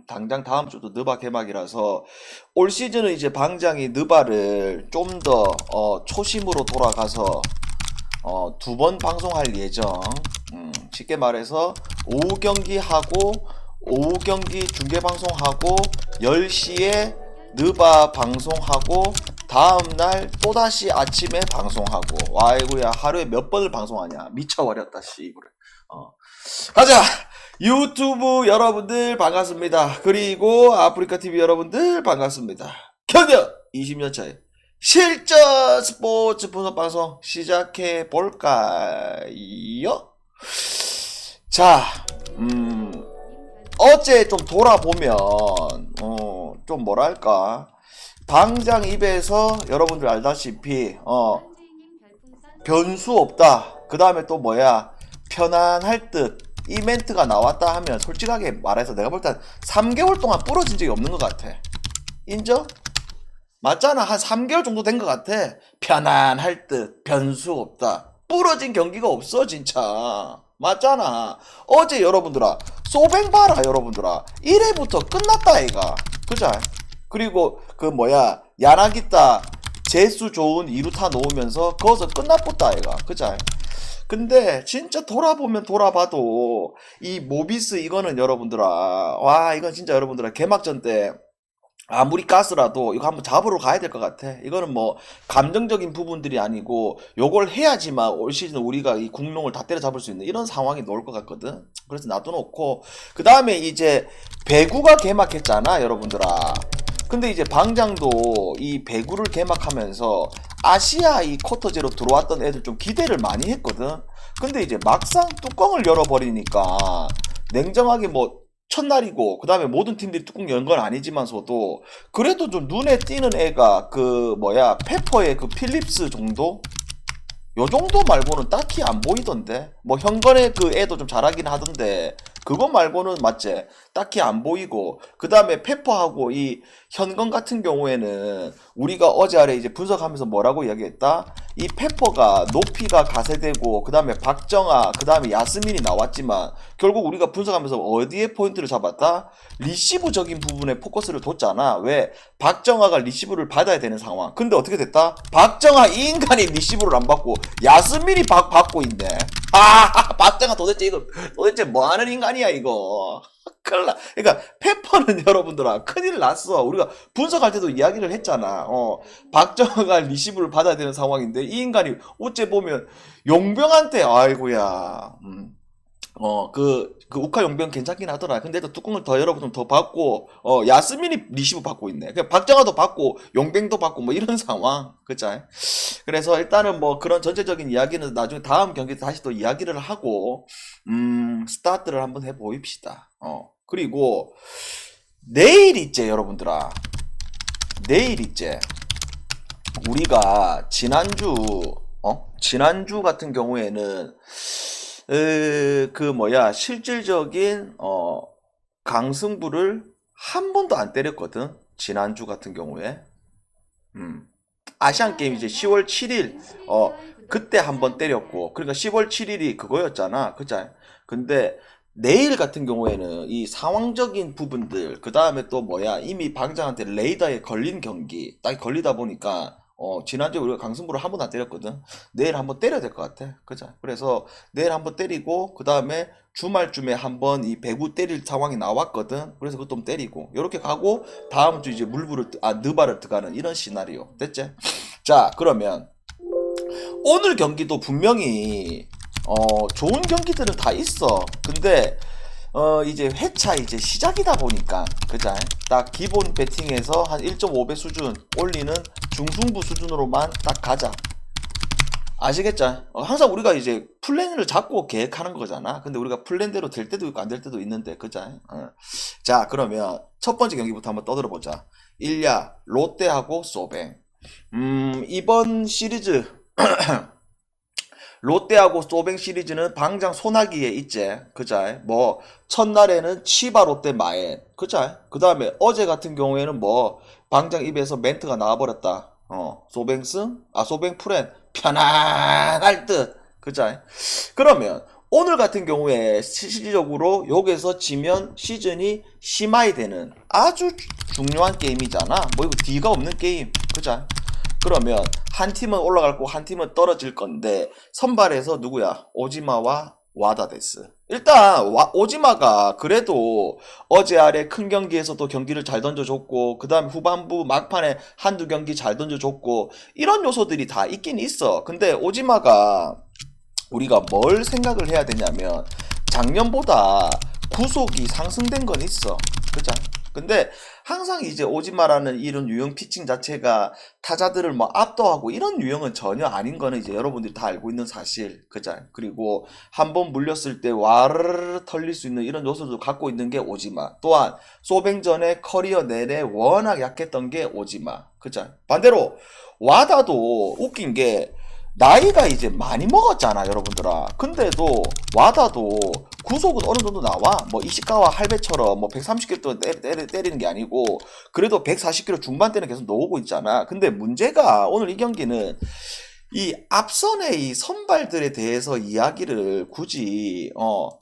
당장 다음 주도 느바 개막이라서 올 시즌은 이제 방장이 느바를 좀 더 초심으로 돌아가서 두 번 방송할 예정. 쉽게 말해서 오후 경기 하고 오후 경기 중계 방송하고 10시에 느바 방송하고 다음날 또다시 아침에 방송하고. 와이구야, 하루에 몇 번을 방송하냐, 미쳐버렸다 씨. 그래. 가자. 유튜브 여러분들 반갑습니다. 그리고 아프리카TV 여러분들 반갑습니다. 견뎌 20년차의 실전 스포츠 분석 방송 시작해 볼까요? 자, 어제 좀 돌아보면 좀 뭐랄까, 방장 입에서 여러분들 알다시피 변수 없다, 그 다음에 또 뭐야, 편안할 듯, 이 멘트가 나왔다 하면 솔직하게 말해서 내가 볼 땐 3개월 동안 부러진 적이 없는 것 같아. 인정? 맞잖아. 한 3개월 정도 된 것 같아. 편안할 듯, 변수 없다, 부러진 경기가 없어 진짜. 맞잖아. 어제 여러분들아 소뱅 봐라. 여러분들아 1회부터 끝났다 아이가. 그자? 그리고 그 뭐야, 야나기타 재수 좋은 2루타 놓으면서 거기서 끝났겠다 아이가. 그자? 근데 진짜 돌아보면 돌아봐도 이 모비스 이거는 여러분들아, 와, 이건 진짜 여러분들아 개막전 때 아무리 가스라도 이거 한번 잡으러 가야 될 것 같아. 이거는 뭐 감정적인 부분들이 아니고 요걸 해야지만 올 시즌 우리가 이 국농을 다 때려잡을 수 있는 이런 상황이 나올 것 같거든. 그래서 놔둬놓고 그 다음에 이제 배구가 개막했잖아 여러분들아. 근데 이제 방장도 이 배구를 개막하면서 아시아 이 쿼터제로 들어왔던 애들 좀 기대를 많이 했거든. 근데 이제 막상 뚜껑을 열어버리니까 냉정하게 뭐 첫날이고 그 다음에 모든 팀들이 뚜껑 연 건 아니지만서도 그래도 좀 눈에 띄는 애가 그 뭐야, 페퍼의 그 필립스 정도? 요 정도 말고는 딱히 안 보이던데. 뭐 현건의 그 애도 좀 잘하긴 하던데 그거 말고는 맞지? 딱히 안 보이고. 그 다음에 페퍼하고 이 현건 같은 경우에는 우리가 어제 아래 이제 분석하면서 뭐라고 이야기했다? 이 페퍼가 높이가 가세되고 그 다음에 박정아 그 다음에 야스민이 나왔지만 결국 우리가 분석하면서 어디에 포인트를 잡았다? 리시브적인 부분에 포커스를 뒀잖아. 왜? 박정아가 리시브를 받아야 되는 상황. 근데 어떻게 됐다? 박정아 이 인간이 리시브를 안 받고 야스민이 받고 있네. 박정아 도대체 뭐하는 인간이야 이거. 큰일나. 그러니까 페퍼는 여러분들아 큰일 났어. 우리가 분석할 때도 이야기를 했잖아. 박정아가 리시브를 받아야 되는 상황인데 이 인간이 어째 보면 용병한테, 아이고야, 그 우카 용병 괜찮긴 하더라. 근데 또 뚜껑을 더 여러분 더 받고 야스민이 리시브 받고 있네. 그냥 박정아도 받고 용병도 받고 뭐 이런 상황. 그자? 그래서 일단은 뭐 그런 전체적인 이야기는 나중에 다음 경기 때 다시 또 이야기를 하고 스타트를 한번 해 보입시다. 그리고 내일 있제 여러분들아. 내일 있제 우리가 지난주 같은 경우에는 그 뭐야, 실질적인 강승부를 한 번도 안 때렸거든. 지난주 같은 경우에 아시안 게임 이제 10월 7일 그때 한 번 때렸고, 그러니까 10월 7일이 그거였잖아. 그자? 근데 내일 같은 경우에는 이 상황적인 부분들, 그 다음에 또 뭐야, 이미 방장한테 레이더에 걸린 경기 딱 걸리다 보니까 지난주에 우리가 강승부를 한 번도 안 때렸거든. 내일 한번 때려야 될 것 같아. 그죠? 그래서 내일 한번 때리고 그 다음에 주말쯤에 한번 이 배구 때릴 상황이 나왔거든. 그래서 그것도 좀 때리고 이렇게 가고 다음 주 이제 느바를 들어가는 이런 시나리오. 됐지? 자, 그러면 오늘 경기도 분명히 좋은 경기들은 다 있어. 근데 이제 회차 이제 시작이다 보니까, 그자? 딱 기본 배팅에서 한 1.5배 수준 올리는 중승부 수준으로만 딱 가자. 아시겠죠? 항상 우리가 이제 플랜을 잡고 계획하는 거잖아. 근데 우리가 플랜대로 될 때도 있고 안 될 때도 있는데, 그자? 자, 그러면 첫 번째 경기부터 한번 떠들어보자. 일야, 롯데하고 소뱅. 이번 시리즈 롯데하고 소뱅 시리즈는 방장 소나기에 있제. 그자? 뭐 첫날에는 치바 롯데 마엔. 그자? 그 다음에 어제 같은 경우에는 뭐 방장 입에서 멘트가 나와버렸다. 소뱅승? 소뱅 프렌 편안할 듯. 그자? 그러면 오늘 같은 경우에 실질적으로 여기서 지면 시즌이 심화이 되는 아주 중요한 게임이잖아. 뭐 이거 D가 없는 게임, 그죠? 그러면 한 팀은 올라갈 거고 한 팀은 떨어질 건데 선발에서 누구야? 오지마와 와다 데스. 일단 오지마가 그래도 어제 아래 큰 경기에서도 경기를 잘 던져줬고 그 다음에 후반부 막판에 한두 경기 잘 던져줬고 이런 요소들이 다 있긴 있어. 근데 오지마가 우리가 뭘 생각을 해야 되냐면 작년보다 구속이 상승된 건 있어. 그죠? 근데 항상 이제 오지마라는 이런 유형 피칭 자체가 타자들을 뭐 압도하고 이런 유형은 전혀 아닌 거는 이제 여러분들이 다 알고 있는 사실. 그죠? 그리고 한번 물렸을 때 와르르 털릴 수 있는 이런 요소도 갖고 있는 게 오지마. 또한 소뱅전에 커리어 내내 워낙 약했던 게 오지마. 그죠? 반대로 와다도 웃긴 게 나이가 이제 많이 먹었잖아 여러분들아. 근데도 와다도 구속은 어느 정도 나와. 뭐 이시카와 할배처럼 뭐 130km 때리는 게 아니고 그래도 140km 중반대는 계속 나오고 있잖아. 근데 문제가 오늘 이 경기는 이 앞선의 이 선발들에 대해서 이야기를 굳이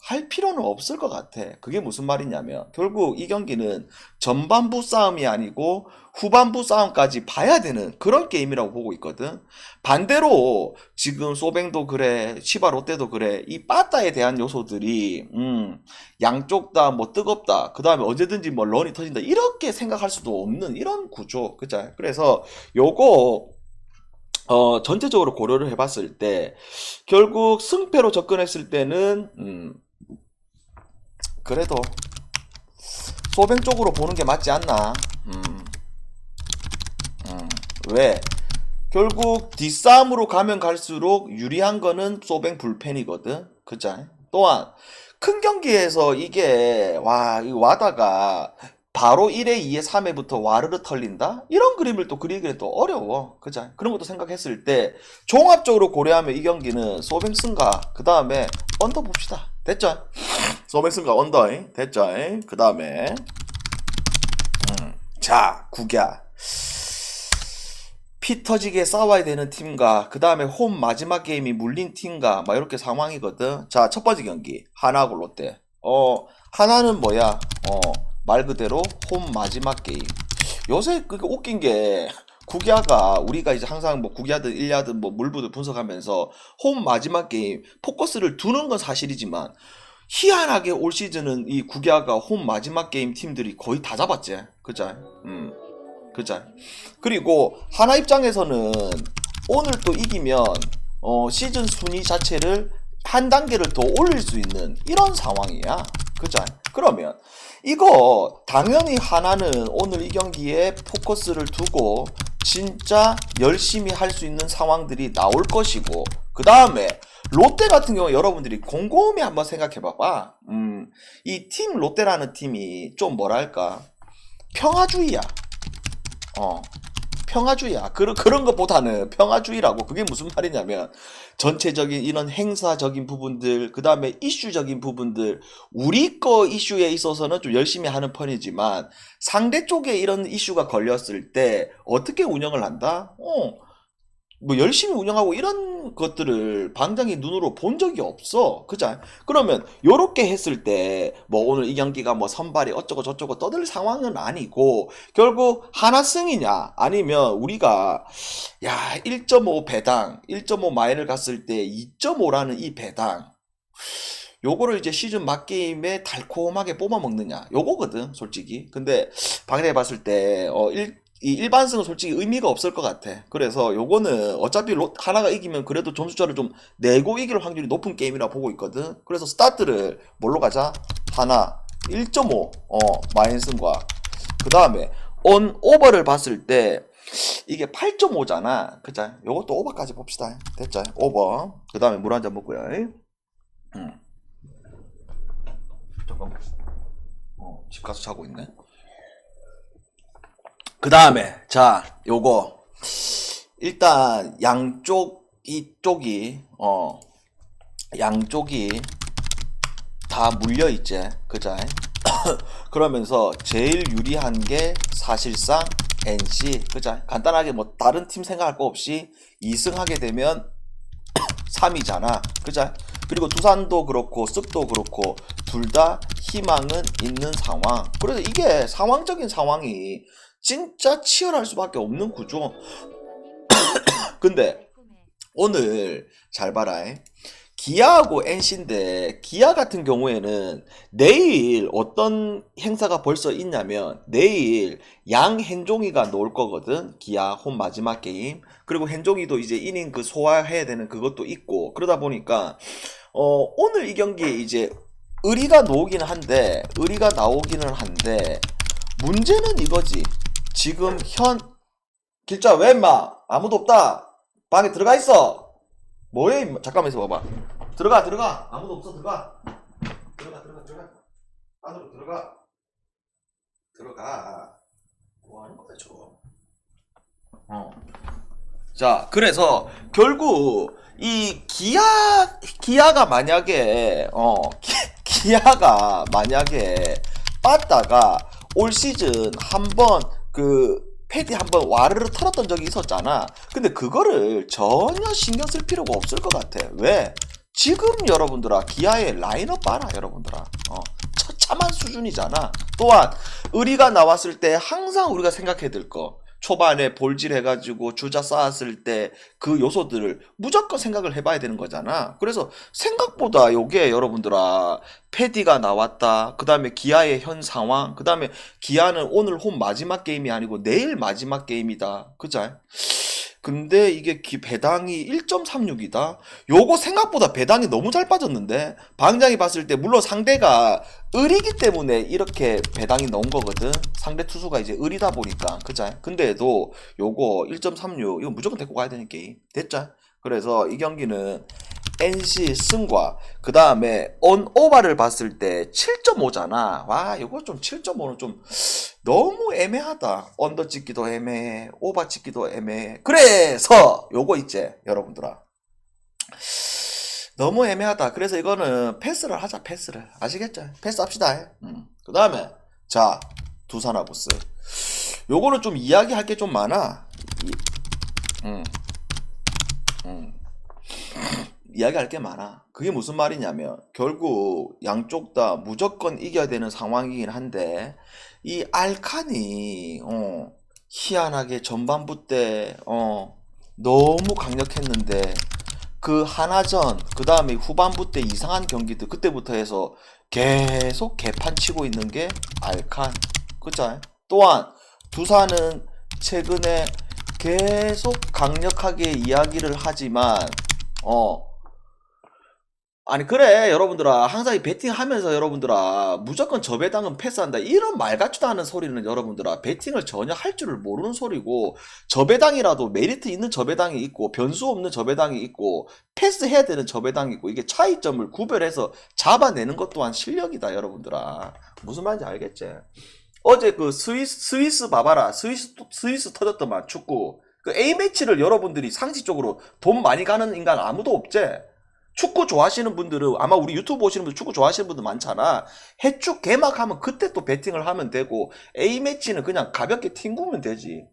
할 필요는 없을 것 같아. 그게 무슨 말이냐면 결국 이 경기는 전반부 싸움이 아니고 후반부 싸움까지 봐야 되는 그런 게임이라고 보고 있거든. 반대로 지금 소뱅도 그래, 치바 롯데도 그래. 이 빠따에 대한 요소들이 양쪽 다 뭐 뜨겁다. 그 다음에 언제든지 뭐 런이 터진다. 이렇게 생각할 수도 없는 이런 구조. 그죠? 그래서 요거 전체적으로 고려를 해봤을 때 결국 승패로 접근했을 때는 그래도 소뱅 쪽으로 보는 게 맞지 않나. 왜? 결국 뒷싸움으로 가면 갈수록 유리한 거는 소뱅 불펜이거든. 그죠? 또한 큰 경기에서 이게 이 와다가 바로 1회, 2회, 3회부터 와르르 털린다? 이런 그림을 또 그리기는 또 어려워. 그죠? 그런 것도 생각했을 때 종합적으로 고려하면 이 경기는 소뱅 승가 그 다음에 언더 봅시다. 됐죠? 소뱅 승가 언더 됐죠? 그 다음에 자 국야 피 터지게 싸워야 되는 팀과 그 다음에 홈 마지막 게임이 물린 팀과 막 이렇게 상황이거든. 자, 첫 번째 경기 하나하고 롯데. 하나는 뭐야? 말 그대로 홈 마지막 게임. 요새 그게 웃긴 게 국야가 우리가 이제 항상 뭐 국야든 일야든 뭐 물부들 분석하면서 홈 마지막 게임 포커스를 두는 건 사실이지만 희한하게 올 시즌은 이 국야가 홈 마지막 게임 팀들이 거의 다 잡았지. 그죠? 그죠? 그리고 하나 입장에서는 오늘 또 이기면 시즌 순위 자체를 한 단계를 더 올릴 수 있는 이런 상황이야. 그죠? 그러면 이거 당연히 하나는 오늘 이 경기에 포커스를 두고 진짜 열심히 할 수 있는 상황들이 나올 것이고 그 다음에 롯데 같은 경우 여러분들이 곰곰이 한번 생각해 봐봐. 이 팀 롯데라는 팀이 좀 뭐랄까 평화주의야. 평화주의야. 그런 것보다는 평화주의라고. 그게 무슨 말이냐면 전체적인 이런 행사적인 부분들 그 다음에 이슈적인 부분들 우리 거 이슈에 있어서는 좀 열심히 하는 편이지만 상대 쪽에 이런 이슈가 걸렸을 때 어떻게 운영을 한다? 뭐 열심히 운영하고 이런 것들을 방장이 눈으로 본 적이 없어. 그죠? 그러면 요렇게 했을 때 뭐 오늘 이 경기가 뭐 선발이 어쩌고 저쩌고 떠들 상황은 아니고 결국 하나 승이냐 아니면 우리가 1.5 배당 1.5 마일을 갔을 때 2.5라는 이 배당 요거를 이제 시즌 막게임에 달콤하게 뽑아먹느냐 요거거든 솔직히. 근데 방금 봤을 때 이 일반승은 솔직히 의미가 없을 것 같아. 그래서 요거는 어차피 하나가 이기면 그래도 점수차를 좀 내고 이길 확률이 높은 게임이라 보고 있거든. 그래서 스타트를 뭘로 가자? 하나 1.5 마인승과 그 다음에 오버를 봤을 때 이게 8.5잖아. 그죠? 요것도 오버까지 봅시다. 됐죠? 오버. 그 다음에 물 한 잔 먹고요. 잠깐만. 집 가서 자고 있네. 그 다음에 자 요거 일단 양쪽이 다 물려있지. 그죠? 그러면서 제일 유리한 게 사실상 NC. 그죠? 간단하게 뭐 다른 팀 생각할 거 없이 2승 하게 되면 3위잖아. 그죠? 그리고 두산도 그렇고 쓱도 그렇고 둘 다 희망은 있는 상황. 그래서 이게 상황적인 상황이 진짜 치열할 수밖에 없는 구조. 근데 오늘 잘 봐라. 기아하고 NC인데 기아 같은 경우에는 내일 어떤 행사가 벌써 있냐면 내일 양현종이가 놓을 거거든. 기아 홈 마지막 게임. 그리고 현종이도 이제 이닝 그 소화해야 되는 그것도 있고 그러다 보니까 오늘 이 경기에 이제 의리가 나오기는 한데 문제는 이거지. 지금 길자 왜 임마 아무도 없다. 방에 들어가 있어. 뭐해 임마. 잠깐만 있어 봐봐. 들어가 아무도 없어. 들어가 안으로 들어가 뭐 하는 거야 저거. 자 그래서 결국 이 기아가 만약에 기아가 만약에 빠다가 올 시즌 한번 그 패디 한번 와르르 털었던 적이 있었잖아. 근데 그거를 전혀 신경 쓸 필요가 없을 것 같아. 왜? 지금 여러분들아 기아의 라인업 봐라 여러분들아. 처참한 수준이잖아. 또한 의리가 나왔을 때 항상 우리가 생각해야 될 거. 초반에 볼질 해가지고 주자 쌓았을 때 그 요소들을 무조건 생각을 해봐야 되는 거잖아. 그래서 생각보다 요게 여러분들아 패디가 나왔다. 그 다음에 기아의 현 상황. 그 다음에 기아는 오늘 홈 마지막 게임이 아니고 내일 마지막 게임이다. 그죠? 근데 이게 배당이 1.36이다. 요거 생각보다 배당이 너무 잘 빠졌는데 방장이 봤을 때 물론 상대가 을이기 때문에 이렇게 배당이 넣은 거거든. 상대 투수가 이제 을이다 보니까 그죠? 근데도 요거 1.36 이거 무조건 데리고 가야 되는 게임 됐죠? 그래서 이 경기는 NC 승과 그 다음에 온오바를 봤을 때 7.5잖아. 와 요거 좀 7.5는 좀 너무 애매하다. 언더 찍기도 애매해. 오바 찍기도 애매해. 그래서 요거 있지 여러분들아. 너무 애매하다. 그래서 이거는 패스를 하자. 패스를. 아시겠죠? 패스합시다. 그 다음에 자 두산하고스. 요거는 좀 이야기할 게 좀 많아. 이야기할 게 많아. 그게 무슨 말이냐면 결국 양쪽 다 무조건 이겨야 되는 상황이긴 한데 이 알칸이 희한하게 전반부 때 너무 강력했는데 그 하나전 그 다음에 후반부 때 이상한 경기들 그때부터 해서 계속 개판 치고 있는 게 알칸. 그죠? 또한 두산은 최근에 계속 강력하게 이야기를 하지만 아니 그래 여러분들아 항상 이 배팅하면서 여러분들아 무조건 저 배당은 패스한다 이런 말 같지도 않은 소리는 여러분들아 배팅을 전혀 할 줄을 모르는 소리고 저 배당이라도 메리트 있는 저 배당이 있고 변수 없는 저 배당이 있고 패스해야 되는 저 배당이 있고 이게 차이점을 구별해서 잡아내는 것 또한 실력이다 여러분들아. 무슨 말인지 알겠지? 어제 그 스위스 봐봐라. 스위스 터졌더만 축구 그 A매치를 여러분들이 상식적으로 돈 많이 가는 인간 아무도 없지? 축구 좋아하시는 분들은 아마 우리 유튜브 보시는 분들 축구 좋아하시는 분들 많잖아. 해축 개막하면 그때 또 배팅을 하면 되고 A매치는 그냥 가볍게 튕구면 되지.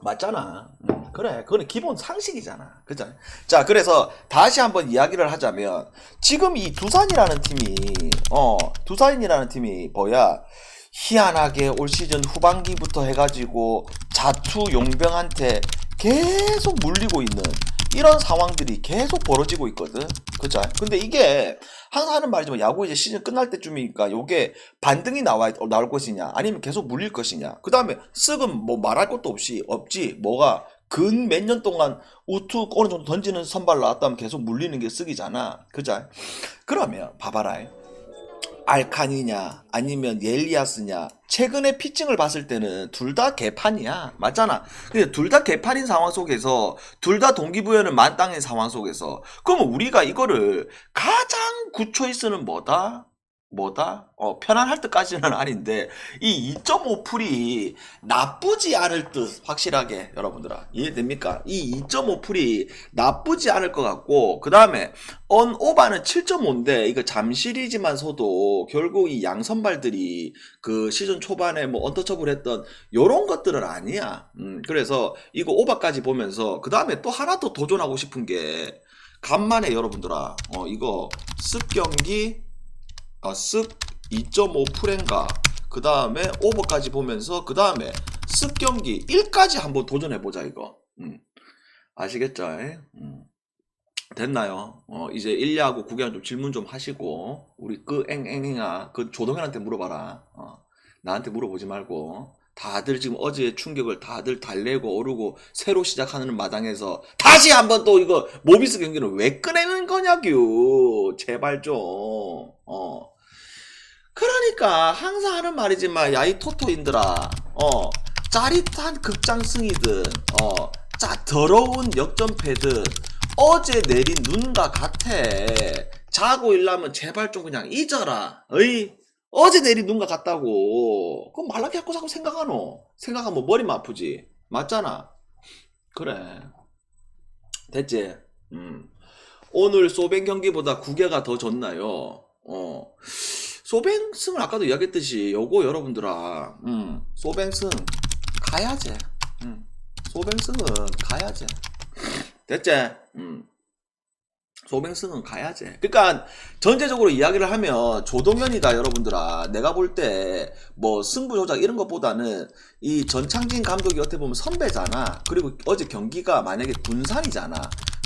맞잖아. 그래 그거는 기본 상식이잖아. 그죠? 자 그래서 다시 한번 이야기를 하자면 지금 이 두산이라는 팀이 뭐야 희한하게 올 시즌 후반기부터 해가지고 자투 용병한테 계속 물리고 있는 이런 상황들이 계속 벌어지고 있거든. 그죠? 근데 이게 항상 하는 말이지만 야구 이제 시즌 끝날 때쯤이니까 요게 반등이 나올 것이냐 아니면 계속 물릴 것이냐. 그 다음에 쓱은 뭐 말할 것도 없지. 뭐가 근 몇 년 동안 우투 어느 정도 던지는 선발 나왔다면 계속 물리는 게 쓱이잖아. 그죠? 그러면 봐봐라. 알칸이냐 아니면 옐리아스냐 최근에 피칭을 봤을 때는 둘 다 개판이야. 맞잖아. 근데 둘 다 개판인 상황 속에서 둘 다 동기부여는 만땅인 상황 속에서 그러면 우리가 이거를 가장 굿 초이스는 뭐다? 편안할 때까지는 아닌데 이 2.5풀이 나쁘지 않을 듯 확실하게 여러분들아 이해됩니까? 이 2.5풀이 나쁘지 않을 것 같고 그 다음에 언오바는 7.5인데 이거 잠실이지만서도 결국 이 양선발들이 그 시즌 초반에 뭐 언터처블 했던 요런 것들은 아니야. 그래서 이거 오바까지 보면서 그 다음에 또 하나 더 도전하고 싶은 게 간만에 여러분들아 이거 습 경기 습 2.5%인가 그 다음에 오버까지 보면서 그 다음에 습 경기 1까지 한번 도전해보자 이거. 아시겠죠? 됐나요? 이제 1야구 구경 좀 질문 좀 하시고 우리 그 앵앵앵아 그 조동현한테 물어봐라. 나한테 물어보지 말고. 다들 지금 어제의 충격을 다들 달래고 오르고 새로 시작하는 마당에서 다시 한번 또 이거 모비스 경기는 왜 꺼내는 거냐규. 제발 좀. 그러니까 항상 하는 말이지만 야이 토토인들아 짜릿한 극장승이든 더러운 역전패든 어제 내린 눈과 같아. 자고 일라면 제발 좀 그냥 잊어라. 어이? 어제 내린 눈과 같다고. 그럼 말라게 자꾸 생각하노. 생각하면 머리만 아프지. 맞잖아. 그래. 됐지? 오늘 소뱅 경기보다 구개가 더 졌나요? 소뱅승은 아까도 이야기했듯이 요거 여러분들아 소뱅승 가야지. 소뱅승은 가야지. 됐지? 소뱅승은 가야지. 그러니까 전체적으로 이야기를 하면 조동현이다 여러분들아. 내가 볼 때 뭐 승부 조작 이런 것보다는 이 전창진 감독이 어떻게 보면 선배잖아. 그리고 어제 경기가 만약에 군산이잖아.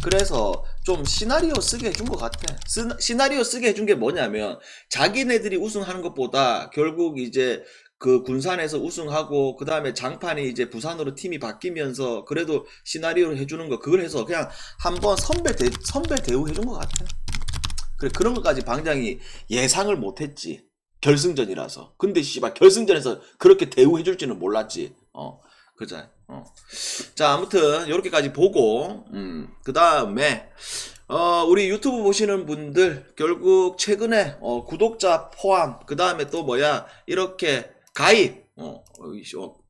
그래서 좀 시나리오 쓰게 해준 것 같아. 시나리오 쓰게 해준 게 뭐냐면 자기네들이 우승하는 것보다 결국 이제 그 군산에서 우승하고 그 다음에 장판이 이제 부산으로 팀이 바뀌면서 그래도 시나리오를 해주는 거 그걸 해서 그냥 한번 선배 대우 해준 것 같아. 그래 그런 것까지 방장이 예상을 못했지. 결승전이라서. 근데 씨발 결승전에서 그렇게 대우해줄지는 몰랐지. 그자. 자 아무튼 요렇게까지 보고 그 다음에 우리 유튜브 보시는 분들 결국 최근에 구독자 포함 그 다음에 또 뭐야 이렇게 가입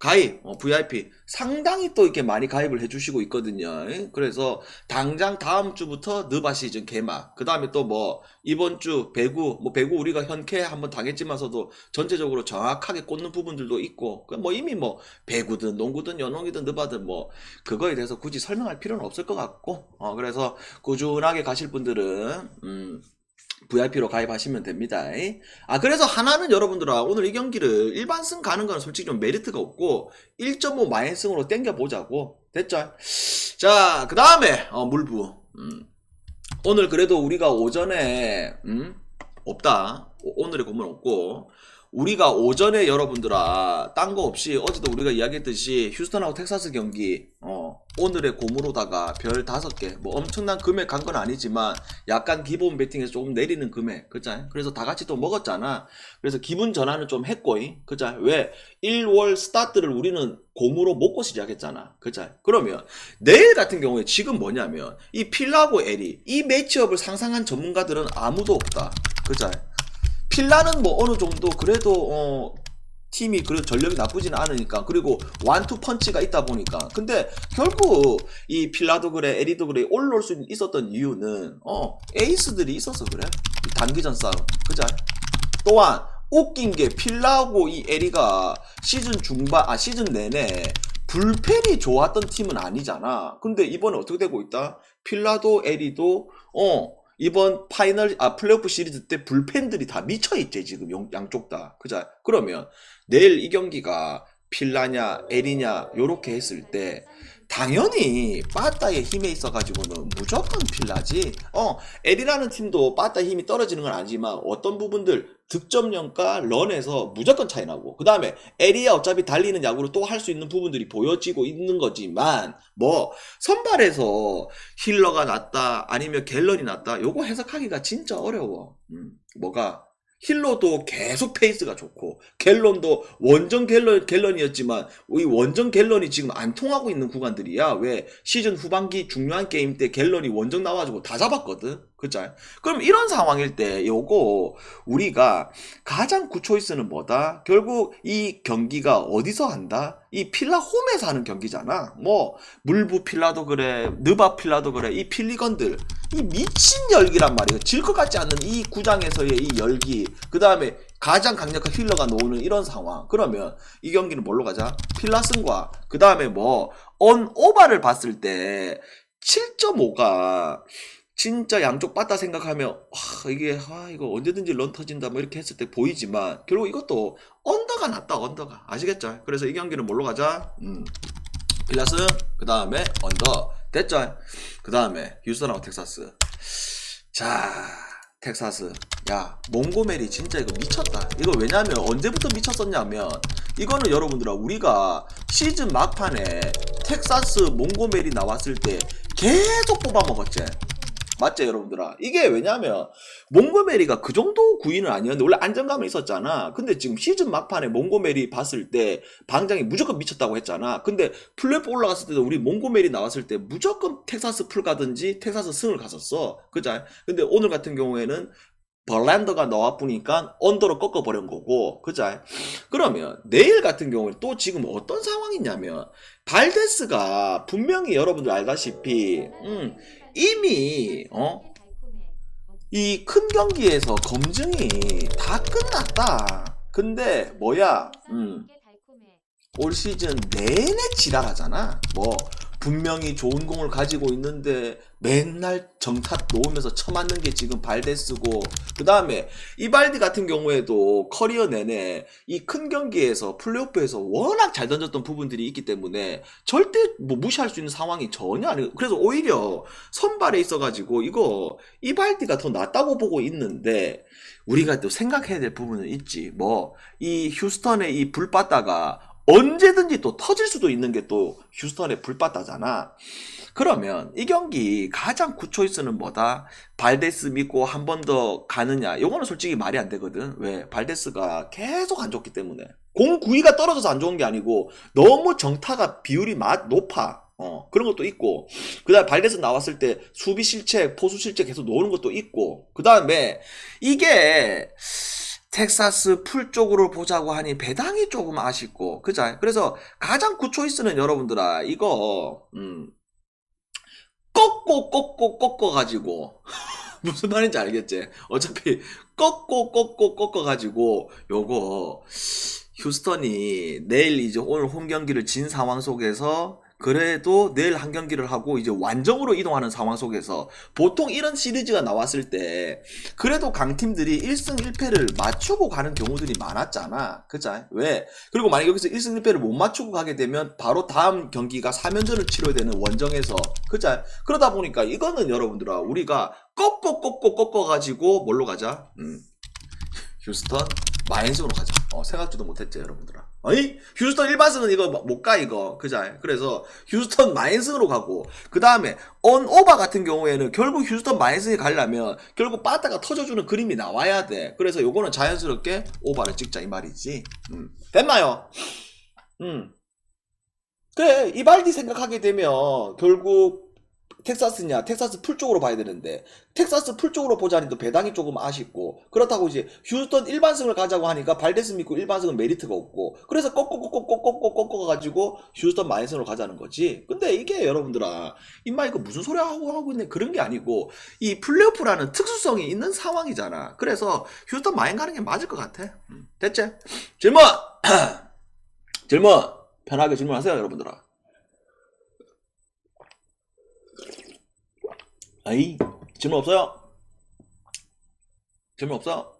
가입 VIP 상당히 또 이렇게 많이 가입을 해주시고 있거든요. 그래서 당장 다음 주부터 느바 시즌 개막 그 다음에 또 뭐 이번 주 배구 뭐 배구 우리가 현캐 한번 당했지만서도 전체적으로 정확하게 꽂는 부분들도 있고 뭐 이미 뭐 배구든 농구든 연홍이든 느바든 뭐 그거에 대해서 굳이 설명할 필요는 없을 것 같고 그래서 꾸준하게 가실 분들은 VIP로 가입하시면 됩니다. 그래서 하나는 여러분들아 오늘 이 경기를 일반승 가는 건 솔직히 좀 메리트가 없고 1.5 마인승으로 땡겨보자고. 됐죠? 자 그 다음에 물부 오늘 그래도 우리가 오전에 없다. 오늘의 고문 없고 우리가 오전에 여러분들아 딴 거 없이 어제도 우리가 이야기했듯이 휴스턴하고 텍사스 경기 오늘의 고무로다가 별 5개 뭐 엄청난 금액 간 건 아니지만 약간 기본 베팅에서 조금 내리는 금액 그자 그래서 다 같이 또 먹었잖아. 그래서 기분 전환을 좀 했고 그자 왜 1월 스타트를 우리는 고무로 먹고 시작했잖아. 그자 그러면 내일 같은 경우에 지금 뭐냐면 이 필라고 에리 이 매치업을 상상한 전문가들은 아무도 없다. 그자 필라는 뭐 어느 정도 그래도 팀이 그래도 전력이 나쁘지는 않으니까 그리고 완투 펀치가 있다 보니까 근데 결국 이 필라도 그래 에리도 그래 올라올 수 있었던 이유는 에이스들이 있어서 그래. 단기전 싸움 그자 또한 웃긴 게 필라하고 이 에리가 시즌 중반 시즌 내내 불펜이 좋았던 팀은 아니잖아. 근데 이번에 어떻게 되고 있다? 필라도 에리도 이번 파이널 플레이오프 시리즈 때 불펜들이 다 미쳐있지 지금 양쪽 다. 그자 그러면 내일 이 경기가 필라냐 에리냐 요렇게 했을 때 당연히 빠따의 힘에 있어가지고는 무조건 필라지. 에리라는 팀도 빠따 힘이 떨어지는 건 아니지만 어떤 부분들 득점력과 런에서 무조건 차이 나고 그 다음에 에리야 어차피 달리는 야구로 또 할 수 있는 부분들이 보여지고 있는 거지만 뭐 선발에서 힐러가 낫다 아니면 갤런이 낫다 요거 해석하기가 진짜 어려워. 뭐가 힐러도 계속 페이스가 좋고 갤런도 원정 갤런이었지만 이 원정 갤런이 지금 안 통하고 있는 구간들이야. 왜 시즌 후반기 중요한 게임 때 갤런이 원정 나와가지고 다 잡았거든. 그죠? 그럼 이런 상황일 때 요거 우리가 가장 굿초이스는 뭐다? 결국 이 경기가 어디서 한다? 이 필라 홈에서 하는 경기잖아. 뭐 물부 필라도 그래 느바 필라도 그래 이 필리건들 이 미친 열기란 말이에요. 질 것 같지 않는 이 구장에서의 이 열기 그 다음에 가장 강력한 힐러가 나오는 이런 상황. 그러면 이 경기는 뭘로 가자? 필라슨과 그 다음에 뭐 언오바를 봤을 때 7.5가 진짜 양쪽 빠따 생각하면 이게 이거 언제든지 런 터진다 뭐 이렇게 했을 때 보이지만 결국 이것도 언더가 낫다 언더가 아시겠죠? 그래서 이 경기는 뭘로 가자? 빌라스 그 다음에 언더 됐죠? 그 다음에 휴스턴하고 텍사스. 자 텍사스 야 몽고메리 진짜 이거 미쳤다. 이거 왜냐면 언제부터 미쳤었냐면 이거는 여러분들아 우리가 시즌 막판에 텍사스 몽고메리 나왔을 때 계속 뽑아먹었지. 맞죠 여러분들아. 이게 왜냐면 몽고메리가 그 정도 구인은 아니었는데 원래 안정감은 있었잖아. 근데 지금 시즌 막판에 몽고메리 봤을 때 방장이 무조건 미쳤다고 했잖아. 근데 플레이오프 올라갔을 때도 우리 몽고메리 나왔을 때 무조건 텍사스 풀 가든지 텍사스 승을 갔었어. 그죠? 근데 오늘 같은 경우에는 벌란더가 나와보니까 언더로 꺾어버린 거고, 그죠? 그러면 내일 같은 경우는 또 지금 어떤 상황이냐면 발데스가 분명히 여러분들 알다시피 이미 이 큰 경기에서 검증이 다 끝났다. 근데 뭐야 올 시즌 내내 지랄하잖아. 뭐 분명히 좋은 공을 가지고 있는데 맨날 정탑 놓으면서 쳐맞는 게 지금 발데스고, 그 다음에 이발디 같은 경우에도 커리어 내내 이 큰 경기에서 플레이오프에서 워낙 잘 던졌던 부분들이 있기 때문에 절대 뭐 무시할 수 있는 상황이 전혀 아니고, 그래서 오히려 선발에 있어가지고 이거 이발디가 더 낫다고 보고 있는데 우리가 또 생각해야 될 부분은 있지. 뭐 이 휴스턴의 이 불바다가 언제든지 또 터질 수도 있는 게 또 휴스턴의 불바다잖아. 그러면 이 경기 가장 굿초이스는 뭐다? 발데스 믿고 한 번 더 가느냐? 요거는 솔직히 말이 안 되거든. 왜? 발데스가 계속 안 좋기 때문에. 공 구위가 떨어져서 안 좋은 게 아니고 너무 정타가 비율이 높아. 그런 것도 있고, 그 다음에 발데스 나왔을 때 수비 실책, 포수 실책 계속 놓는 것도 있고, 그 다음에 이게 텍사스 풀 쪽으로 보자고 하니 배당이 조금 아쉽고, 그죠? 그래서 가장 굿 초이스는 여러분들아 이거 꺾고 가지고 무슨 말인지 알겠지? 어차피 꺾고 가지고 요거 휴스턴이 내일 이제 오늘 홈 경기를 진 상황 속에서 그래도 내일 한 경기를 하고 이제 완정으로 이동하는 상황 속에서 보통 이런 시리즈가 나왔을 때 그래도 강팀들이 1승 1패를 맞추고 가는 경우들이 많았잖아. 그죠? 왜? 그리고 만약에 여기서 1승 1패를 못 맞추고 가게 되면 바로 다음 경기가 3연전을 치러야 되는 원정에서. 그죠? 그러다 보니까 이거는 여러분들아 우리가 꺾어 가지고 뭘로 가자? 휴스턴 마인스로 가자. 생각지도 못했죠 여러분들아. 어이? 휴스턴 1반승은 이거 못 가 이거. 그죠? 그래서 휴스턴 마인승으로 가고, 그 다음에 언오바 같은 경우에는 결국 휴스턴 마인승이 가려면 결국 빠따가 터져주는 그림이 나와야 돼. 그래서 요거는 자연스럽게 오바를 찍자 이 말이지. 됐나요? 그래 이발디 생각하게 되면 결국 텍사스냐, 텍사스 풀 쪽으로 봐야 되는데 텍사스 풀 쪽으로 보자니 또 배당이 조금 아쉽고, 그렇다고 이제 휴스턴 일반승을 가자고 하니까 발데스 믿고 일반승은 메리트가 없고, 그래서 꺾어 가지고 휴스턴 마이너스로 가자는 거지. 근데 이게 여러분들아 임마 이거 무슨 소리 하고 있네 그런 게 아니고 이 플레이오프라는 특수성이 있는 상황이잖아. 그래서 휴스턴 마인 가는 게 맞을 것 같아. 됐지? 질문 질문 편하게 질문하세요 여러분들아. 아이 질문 없어요? 질문 없어?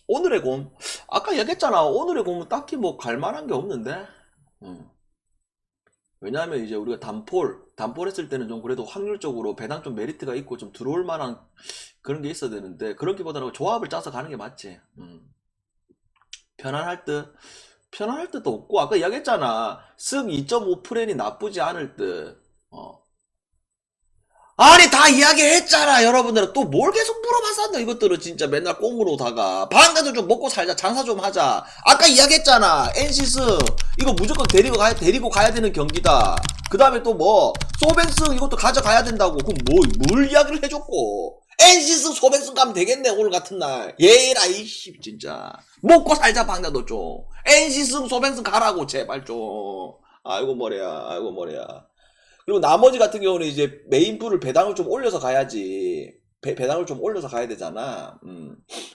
오늘의 곰 아까 얘기했잖아. 오늘의 곰은 딱히 뭐 갈만한 게 없는데. 왜냐하면 이제 우리가 단폴 했을 때는 좀 그래도 확률적으로 배당 좀 메리트가 있고 좀 들어올 만한 그런 게 있어야 되는데 그렇기보다는 조합을 짜서 가는 게 맞지. 편안할 듯도 없고, 아까 이야기했잖아. 쓱 2.5 프렌이 나쁘지 않을 듯. 아니 다 이야기했잖아 여러분들은. 또 뭘 계속 물어봤었나 이것들은. 진짜 맨날 꽁으로다가 방가도 좀 먹고 살자, 장사 좀 하자. 아까 이야기했잖아. NC스 이거 무조건 데리고 가야 되는 경기다. 그 다음에 또 뭐 소뱅스 이것도 가져가야 된다고. 그럼 뭘 이야기를 해줬고. NC스 소뱅스 가면 되겠네 오늘 같은 날. 예라 이씨 진짜 먹고 살자 방가도 좀. NC스 소뱅스 가라고 제발 좀. 아이고 머리야. 그리고 나머지 같은 경우는 이제 메인풀을 배당을 좀 올려서 가야지. 배당을 좀 올려서 가야 되잖아.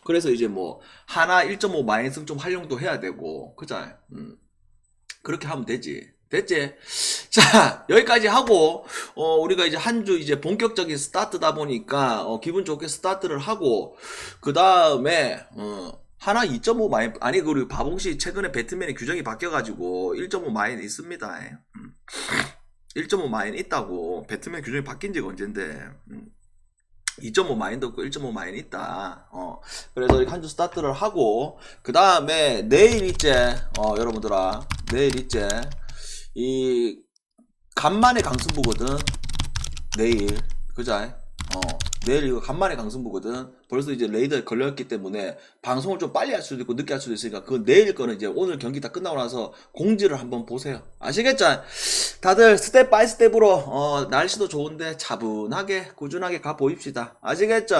그래서 이제 뭐 하나 1.5 마이너스 좀 활용도 해야 되고, 그죠? 그렇게 하면 되지. 됐지? 자, 여기까지 하고, 우리가 이제 한 주 이제 본격적인 스타트다 보니까, 기분 좋게 스타트를 하고, 그 다음에, 하나 2.5 마인, 아니, 그리고 바봉씨 최근에 배트맨의 규정이 바뀌어가지고, 1.5 마인 있습니다. 1.5 마인 있다고. 배트맨 규정이 바뀐 지가 언젠데, 2.5 마인도 없고 1.5 마인 있다. 그래서 한 주 스타트를 하고, 그 다음에 내일 이제, 여러분들아, 내일 이제, 이 간만에 강승부거든. 내일 그자 내일 이거 간만에 강승부거든. 벌써 이제 레이더에 걸렸기 때문에 방송을 좀 빨리 할 수도 있고 늦게 할 수도 있으니까 그 내일 거는 이제 오늘 경기 다 끝나고 나서 공지를 한번 보세요. 아시겠죠? 다들 스텝 바이 스텝으로 날씨도 좋은데 차분하게 꾸준하게 가 보입시다. 아시겠죠?